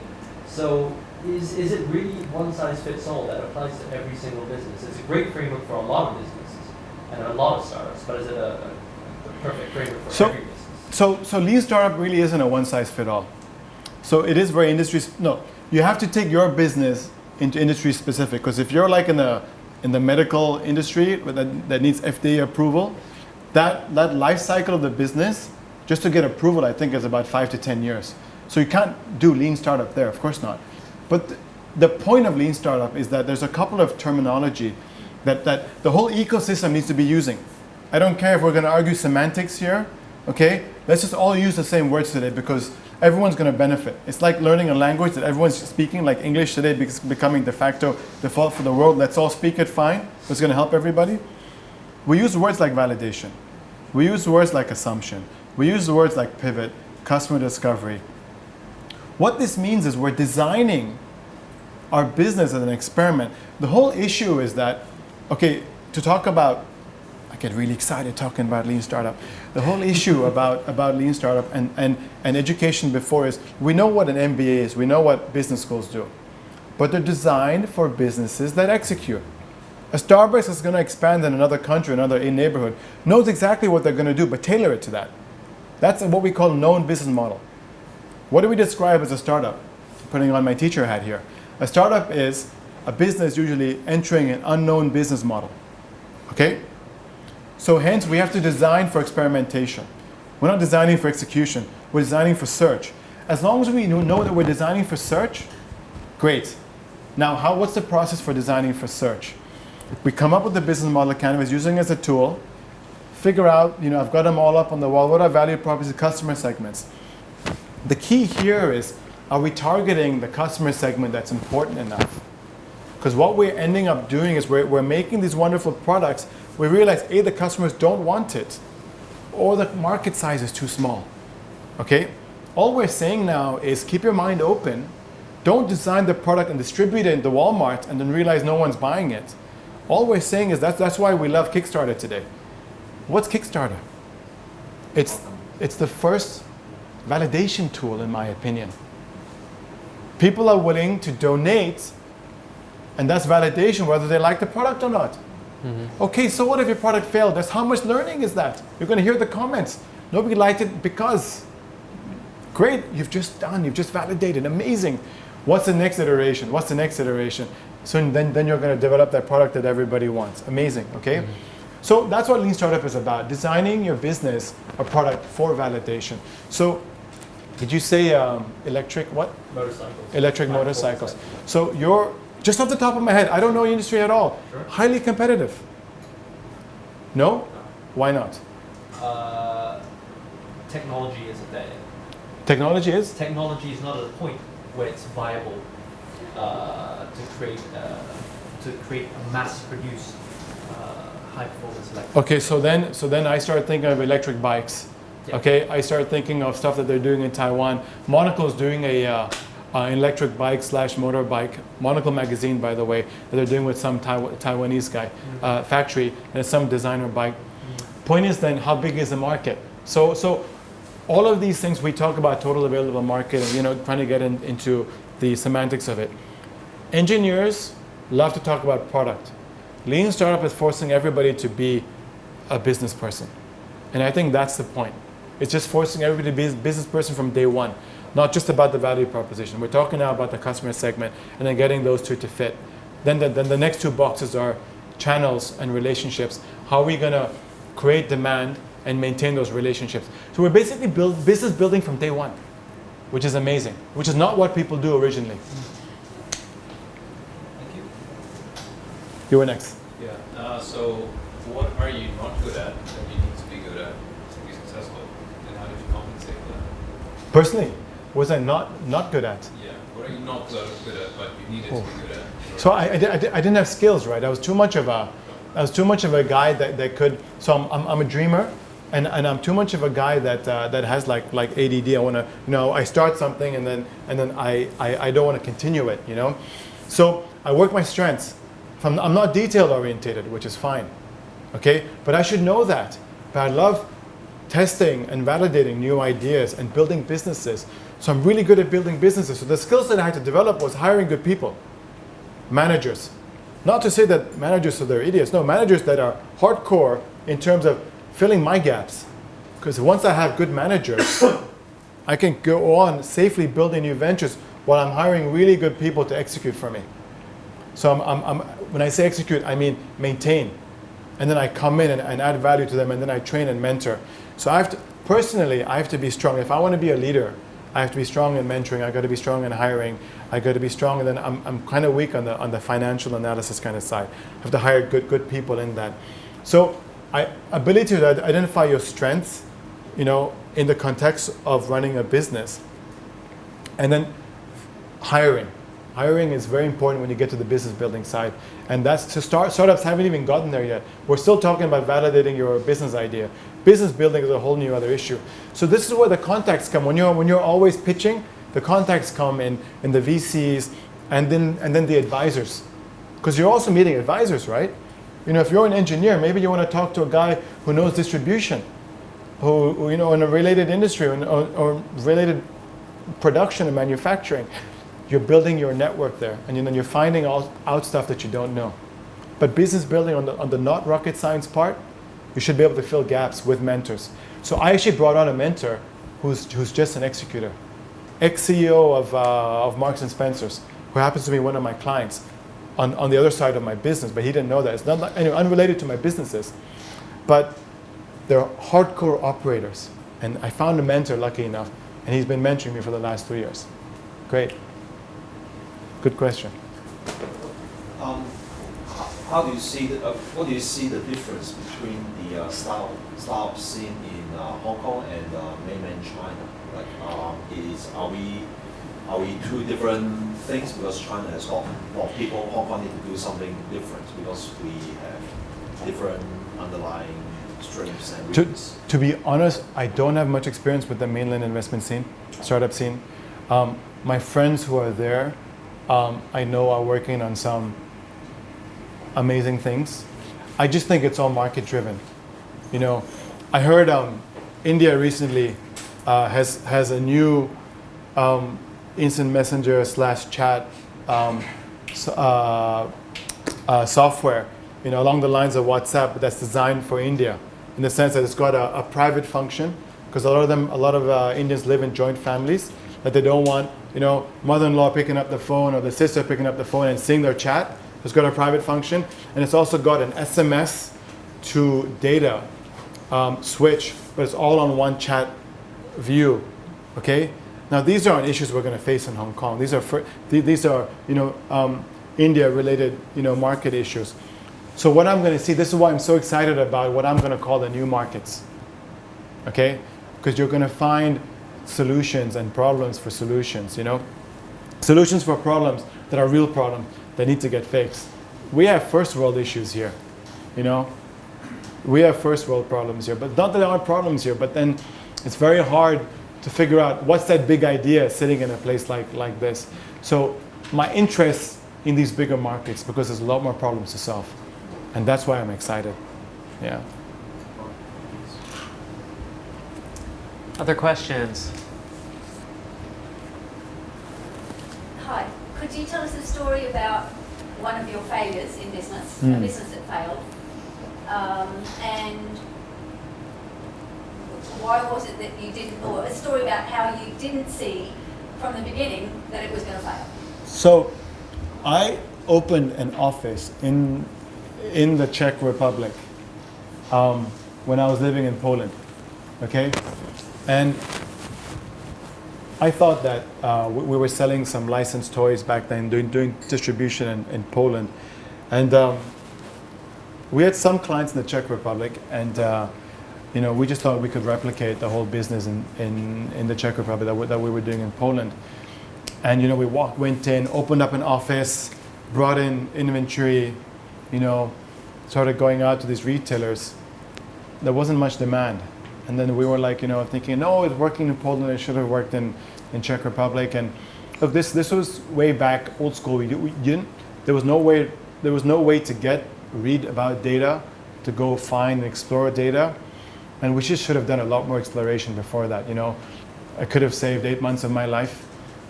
So is it really one size fits all that applies to every single business? It's a great framework for a lot of businesses and a lot of startups, but is it a perfect framework for every business? So lean startup really isn't a one size fit all. So it is very no, you have to take your business into industry specific, because if you're like in the medical industry that needs FDA approval, that life cycle of the business, just to get approval, I think is about 5 to 10 years. So you can't do lean startup there, of course not. But the point of lean startup is that there's a couple of terminology that the whole ecosystem needs to be using. I don't care if we're going to argue semantics here, okay? Let's just all use the same words today, because everyone's going to benefit. It's like learning a language that everyone's speaking, like English today becoming de facto default for the world. Let's all speak it fine. It's going to help everybody. We use words like validation. We use words like assumption. We use words like pivot, customer discovery. What this means is we're designing our business as an experiment. The whole issue is that, okay, to talk about, I get really excited talking about lean startup. The whole issue about lean startup and education before is, we know what an MBA is, we know what business schools do, but they're designed for businesses that execute. A Starbucks is going to expand in another country, another neighborhood, knows exactly what they're going to do, but tailor it to that. That's what we call known business model. What do we describe as a startup? Putting on my teacher hat here. A startup is a business usually entering an unknown business model. Okay? So hence we have to design for experimentation. We're not designing for execution. We're designing for search. As long as we know that we're designing for search, great. Now, what's the process for designing for search? We come up with the business model canvas using it as a tool, figure out, I've got them all up on the wall. What are value propositions, customer segments? The key here is, are we targeting the customer segment that's important enough? Because what we're ending up doing is we're making these wonderful products. We realize, A, the customers don't want it, or the market size is too small. Okay? All we're saying now is keep your mind open. Don't design the product and distribute it into Walmart and then realize no one's buying it. All we're saying is that's why we love Kickstarter today. What's Kickstarter? It's the first validation tool, in my opinion. People are willing to donate, and that's validation whether they like the product or not. Mm-hmm. Okay, so what if your product failed? How much learning is that? You're going to hear the comments. Nobody liked it because, great, you've just validated, amazing. What's the next iteration? What's the next iteration? So then you're going to develop that product that everybody wants. Amazing, okay? Mm-hmm. So that's what Lean Startup is about, designing your business or product for validation. So did you say electric what? Motorcycles. Electric motorcycles. So you're, just off the top of my head, I don't know industry at all, Sure. Highly competitive. No? Why not? Technology isn't there. Technology is? Technology is not at a point where it's viable to create a mass-produced high performance electric. Okay, so then I started thinking of electric bikes. Yeah. Okay, I started thinking of stuff that they're doing in Taiwan. Monocle's doing an electric bike / motorbike. Monocle magazine, by the way, that they're doing with some Taiwanese guy factory, and it's some designer bike. Point is then, how big is the market? So all of these things we talk about total available market, and trying to get into the semantics of it. Engineers love to talk about product. Lean startup is forcing everybody to be a business person, and I think that's the point. It's just forcing everybody to be a business person from day one, not just about the value proposition. We're talking now about the customer segment and then getting those two to fit. Then the next two boxes are channels and relationships. How are we going to create demand and maintain those relationships? So we're basically business building from day one, which is amazing, which is not what people do originally. Thank you. You were next. Yeah. So what are you not good at that you need to be good at to be successful? And how did you compensate for that? Personally, was I not good at? Yeah. What are you not good at but you needed to be good at? So I didn't have skills, right? I was too much of a guy that could. So I'm a dreamer, and I'm too much of a guy that has like ADD. I want to, I start something and then I don't want to continue it, So I work my strengths. I'm not detail orientated, which is fine, okay? But I should know that. But I love testing and validating new ideas and building businesses. So I'm really good at building businesses. So the skills that I had to develop was hiring good people, managers. Not to say that managers are they're idiots. No, managers that are hardcore in terms of filling my gaps. Because once I have good managers, I can go on safely building new ventures while I'm hiring really good people to execute for me. So when I say execute, I mean maintain. And then I come in and add value to them, and then I train and mentor. So I have to be strong. If I want to be a leader, I have to be strong in mentoring. I got to be strong in hiring. I got to be strong, and then I'm kind of weak on the financial analysis kind of side. I have to hire good people in that. So ability to identify your strengths, in the context of running a business, and then hiring. Hiring is very important when you get to the business building side, and that's to startups haven't even gotten there yet. We're still talking about validating your business idea. Business building is a whole new other issue. So this is where the contacts come. When you're always pitching, the contacts come in the VCs and then the advisors, because you're also meeting advisors, right? If you're an engineer, maybe you want to talk to a guy who knows distribution, who in a related industry or related production and manufacturing. You're building your network there, and then you're finding out stuff that you don't know. But business building on the not rocket science part, you should be able to fill gaps with mentors. So I actually brought on a mentor who's just an executor, ex-CEO of Marks and Spencer's, who happens to be one of my clients on the other side of my business, but he didn't know that. It's not unrelated to my businesses, but they're hardcore operators. And I found a mentor, lucky enough, and he's been mentoring me for the last 3 years. Great. Good question. How do you see what do you see the difference between the startup scene in Hong Kong and mainland China? Like, are we two different things? Because China has got more people. Hong Kong need to do something different because we have different underlying strengths and weaknesses. To be honest, I don't have much experience with the mainland investment scene, startup scene. My friends who are there, I know are working on some amazing things. I just think it's all market driven. I heard India recently has a new instant messenger / chat software, along the lines of WhatsApp, but that's designed for India, in the sense that it's got a private function, because a lot of Indians live in joint families, that they don't want mother-in-law picking up the phone or the sister picking up the phone and seeing their chat. It's got a private function, and it's also got an SMS to data switch, but it's all on one chat view. Okay. Now these aren't issues we're going to face in Hong Kong. These are India-related market issues. So what I'm going to see, this is why I'm so excited about what I'm going to call the new markets. Okay, because you're going to find solutions and problems for solutions. Solutions for problems that are real problems that need to get fixed. We have first world issues here. we have first world problems here, but not that there aren't problems here, but then it's very hard to figure out what's that big idea sitting in a place like this. So my interest in these bigger markets, because there's a lot more problems to solve. And that's why I'm excited. Yeah. Other questions? Hi, could you tell us a story about one of your failures in business, a business that failed, and why was it that you didn't, or a story about how you didn't see from the beginning that it was going to fail? So I opened an office in the Czech Republic when I was living in Poland, okay? And I thought that we were selling some licensed toys back then, doing distribution in Poland. And we had some clients in the Czech Republic, and we just thought we could replicate the whole business in the Czech Republic that we were doing in Poland. And we went in, opened up an office, brought in inventory, started going out to these retailers. There wasn't much demand. And then we were like, thinking, no, it's working in Poland, it should have worked in Czech Republic. And look, this was way back, old school. There was no way to read about data, to go find and explore data. And we just should have done a lot more exploration before that. I could have saved 8 months of my life,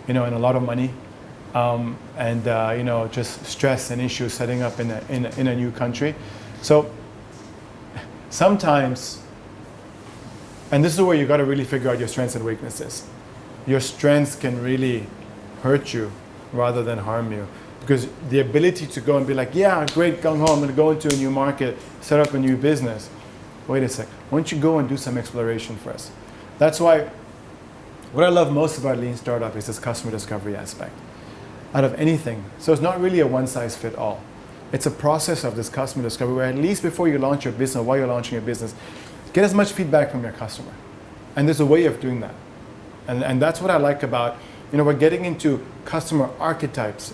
and a lot of money, and just stress and issues setting up in a new country. So sometimes, and this is where you got to really figure out your strengths and weaknesses. Your strengths can really hurt you rather than harm you, because the ability to go and be like, yeah, great, gung ho, I'm going to go into a new market, set up a new business. Wait a sec. Why don't you go and do some exploration first? That's why what I love most about Lean Startup is this customer discovery aspect out of anything. So it's not really a one-size-fits-all. It's a process of this customer discovery where at least before you launch your business, while you're launching your business, get as much feedback from your customer. And there's a way of doing that. And that's what I like about, we're getting into customer archetypes,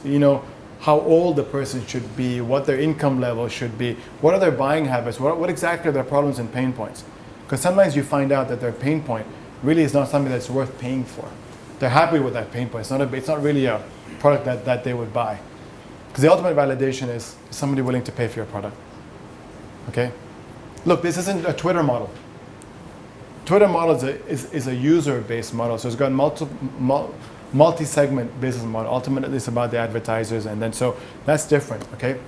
how old the person should be, what their income level should be, what are their buying habits, what exactly are their problems and pain points. Because sometimes you find out that their pain point really is not something that's worth paying for. They're happy with that pain point. It's not really a product that they would buy. Because the ultimate validation is somebody willing to pay for your product. Okay? Look, this isn't a Twitter model. Twitter model is a user-based model. So it's got multi-segment business model. Ultimately, it's about the advertisers, and then so that's different, okay?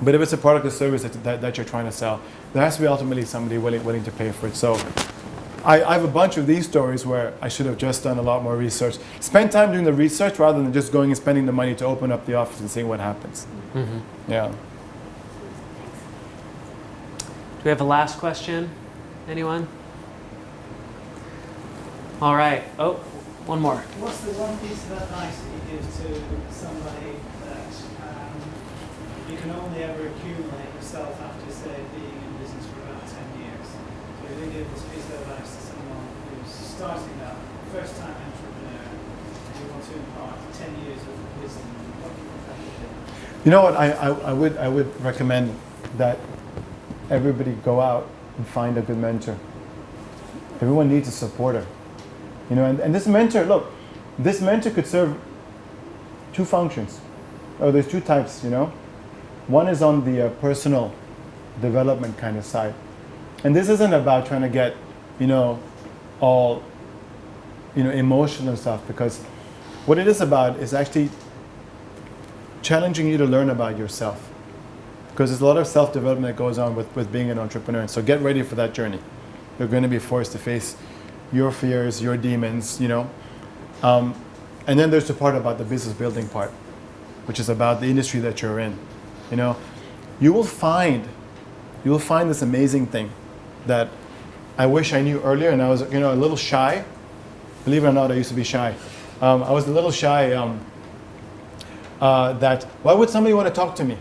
But if it's a product or service that you're trying to sell, there has to be ultimately somebody willing to pay for it. So I have a bunch of these stories where I should have just done a lot more research. Spend time doing the research rather than just going and spending the money to open up the office and seeing what happens. Mm-hmm. Yeah. Do we have a last question? Anyone? All right. Oh, one more. What's the one piece of advice that you give to somebody that you can only ever accumulate yourself after, say, being in business for about 10 years? So if you give this piece of advice to someone who's starting out, first-time entrepreneur, and you want to impart 10 years of wisdom, what do you think that would be? You know what? I would recommend that everybody go out and find a good mentor. Everyone needs a supporter. And this mentor, look, this mentor could serve two functions. Oh, there's two types, One is on the personal development kind of side. And this isn't about trying to get, all, emotional and stuff, because what it is about is actually challenging you to learn about yourself. Because there's a lot of self-development that goes on with being an entrepreneur. So get ready for that journey. You're going to be forced to face your fears, your demons, And then there's the part about the business building part, which is about the industry that you're in. You will find this amazing thing that I wish I knew earlier, and I was, a little shy. Believe it or not, I used to be shy. I was a little shy that, why would somebody want to talk to me?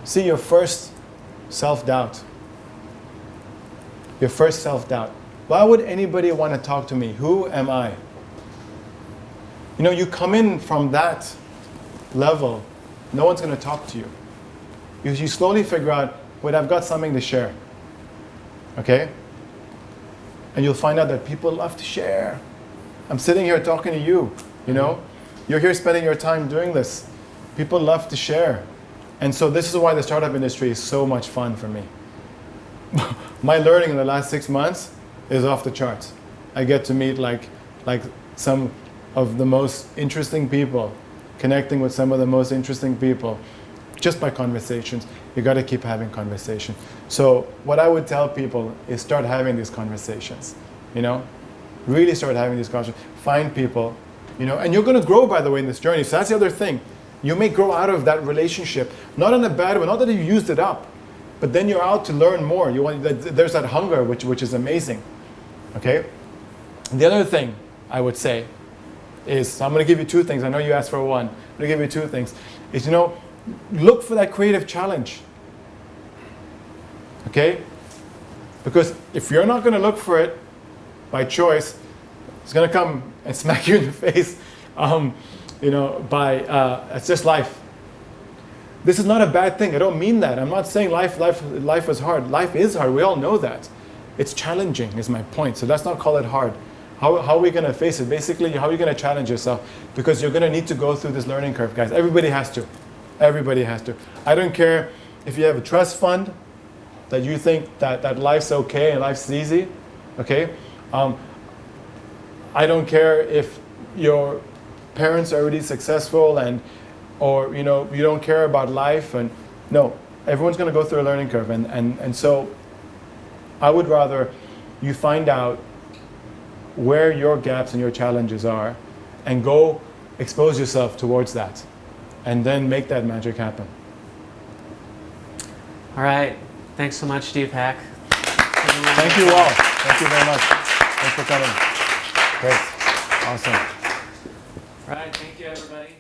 See, your first self-doubt. Your first self-doubt. Why would anybody want to talk to me? Who am I? You come in from that level, no one's going to talk to you. Because you slowly figure out wait, I've got something to share. Okay? And you'll find out that people love to share. I'm sitting here talking to you, you know? You're here spending your time doing this. People love to share. And so this is why the startup industry is so much fun for me. My learning in the last 6 months is off the charts. I get to meet like some of the most interesting people, connecting with some of the most interesting people, just by conversations. You got to keep having conversation. So what I would tell people is start having these conversations, you know? Really start having these conversations. Find people, you know, and you're going to grow, by the way, in this journey. So that's the other thing. You may grow out of that relationship, not in a bad way, not that you used it up, but then you're out to learn more. There's that hunger, which is amazing, okay? The other thing I would say is, so I'm going to give you 2 things. I know you asked for one. I'm going to give you 2 things. Is, you know, look for that creative challenge, okay? Because if you're not going to look for it by choice, it's going to come and smack you in the face, you know, it's just life. This is not a bad thing. I don't mean that. I'm not saying life is hard. Life is hard. We all know that. It's challenging is my point. So let's not call it hard. How are we going to face it? Basically, how are you going to challenge yourself? Because you're going to need to go through this learning curve, guys. Everybody has to. Everybody has to. I don't care if you have a trust fund that you think that life's okay and life's easy, okay? I don't care if your parents are already successful or you know, you don't care about life. And no, everyone's going to go through a learning curve. And so I would rather you find out where your gaps and your challenges are and go expose yourself towards that and then make that magic happen. All right. Thanks so much, Deepak. Thank you all. Thank you very much. Thanks for coming. Great. Awesome. All right. Thank you, everybody.